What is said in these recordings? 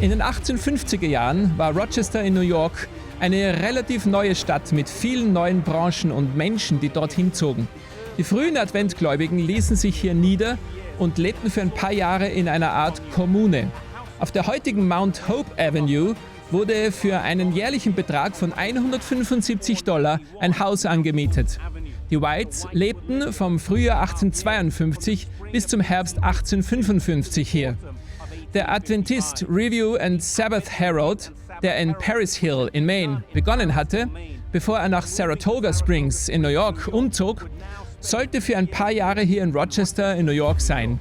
In den 1850er Jahren war Rochester in New York eine relativ neue Stadt mit vielen neuen Branchen und Menschen, die dorthin zogen. Die frühen Adventgläubigen ließen sich hier nieder und lebten für ein paar Jahre in einer Art Kommune. Auf der heutigen Mount Hope Avenue wurde für einen jährlichen Betrag von $175 ein Haus angemietet. Die Whites lebten vom Frühjahr 1852 bis zum Herbst 1855 hier. Der Adventist Review and Sabbath Herald, der in Paris Hill in Maine begonnen hatte, bevor er nach Saratoga Springs in New York umzog, sollte für ein paar Jahre hier in Rochester in New York sein.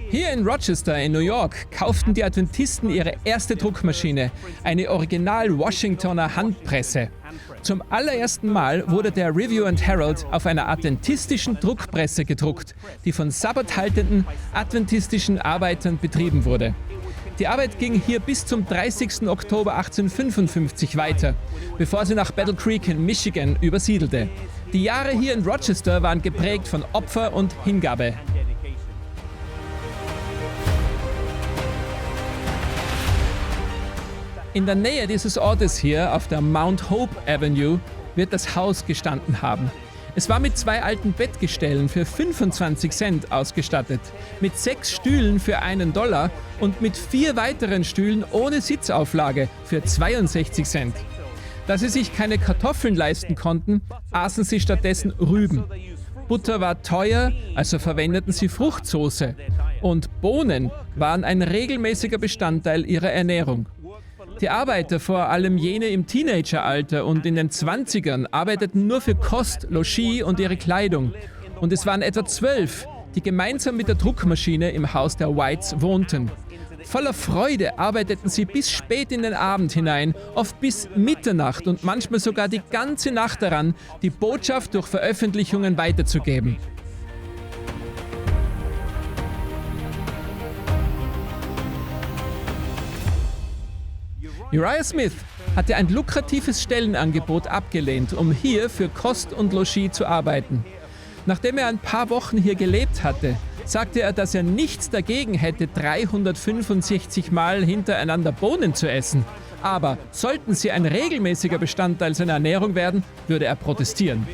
Hier in Rochester in New York kauften die Adventisten ihre erste Druckmaschine, eine Original-Washingtoner Handpresse. Zum allerersten Mal wurde der Review and Herald auf einer adventistischen Druckpresse gedruckt, die von sabbathaltenden adventistischen Arbeitern betrieben wurde. Die Arbeit ging hier bis zum 30. Oktober 1855 weiter, bevor sie nach Battle Creek in Michigan übersiedelte. Die Jahre hier in Rochester waren geprägt von Opfer und Hingabe. In der Nähe dieses Ortes hier, auf der Mount Hope Avenue, wird das Haus gestanden haben. Es war mit 2 alten Bettgestellen für 25 Cent ausgestattet, mit 6 Stühlen für $1 und mit 4 weiteren Stühlen ohne Sitzauflage für 62 Cent. Da sie sich keine Kartoffeln leisten konnten, aßen sie stattdessen Rüben. Butter war teuer, also verwendeten sie Fruchtsoße. Und Bohnen waren ein regelmäßiger Bestandteil ihrer Ernährung. Die Arbeiter, vor allem jene im Teenageralter und in den 20ern, arbeiteten nur für Kost, Logis und ihre Kleidung. Und es waren etwa 12, die gemeinsam mit der Druckmaschine im Haus der Whites wohnten. Voller Freude arbeiteten sie bis spät in den Abend hinein, oft bis Mitternacht und manchmal sogar die ganze Nacht daran, die Botschaft durch Veröffentlichungen weiterzugeben. Uriah Smith hatte ein lukratives Stellenangebot abgelehnt, um hier für Kost und Logis zu arbeiten. Nachdem er ein paar Wochen hier gelebt hatte, sagte er, dass er nichts dagegen hätte, 365 Mal hintereinander Bohnen zu essen. Aber sollten sie ein regelmäßiger Bestandteil seiner Ernährung werden, würde er protestieren.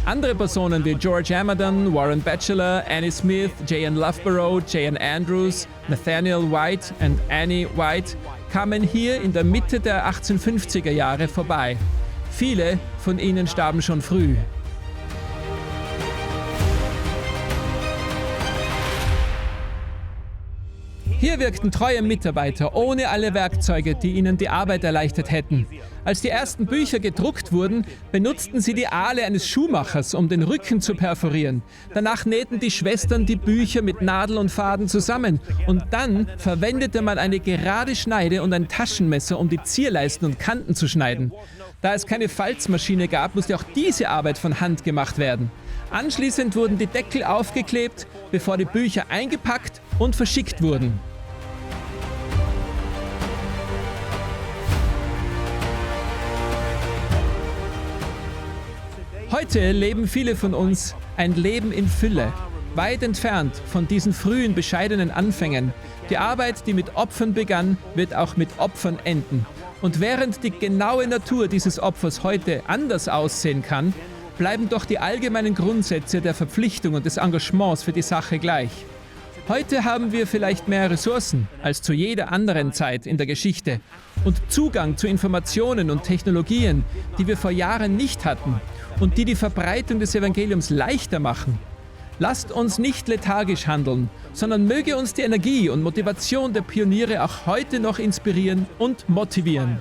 Andere Personen wie George Amadon, Warren Batchelor, Annie Smith, J.N. Loughborough, J.N. Andrews, Nathaniel White und Annie White kamen hier in der Mitte der 1850er Jahre vorbei. Viele von ihnen starben schon früh. Hier wirkten treue Mitarbeiter ohne alle Werkzeuge, die ihnen die Arbeit erleichtert hätten. Als die ersten Bücher gedruckt wurden, benutzten sie die Ahle eines Schuhmachers, um den Rücken zu perforieren. Danach nähten die Schwestern die Bücher mit Nadel und Faden zusammen. Und dann verwendete man eine gerade Schneide und ein Taschenmesser, um die Zierleisten und Kanten zu schneiden. Da es keine Falzmaschine gab, musste auch diese Arbeit von Hand gemacht werden. Anschließend wurden die Deckel aufgeklebt, bevor die Bücher eingepackt und verschickt wurden. Heute leben viele von uns ein Leben in Fülle, weit entfernt von diesen frühen, bescheidenen Anfängen. Die Arbeit, die mit Opfern begann, wird auch mit Opfern enden. Und während die genaue Natur dieses Opfers heute anders aussehen kann, bleiben doch die allgemeinen Grundsätze der Verpflichtung und des Engagements für die Sache gleich. Heute haben wir vielleicht mehr Ressourcen als zu jeder anderen Zeit in der Geschichte und Zugang zu Informationen und Technologien, die wir vor Jahren nicht hatten und die die Verbreitung des Evangeliums leichter machen. Lasst uns nicht lethargisch handeln, sondern möge uns die Energie und Motivation der Pioniere auch heute noch inspirieren und motivieren.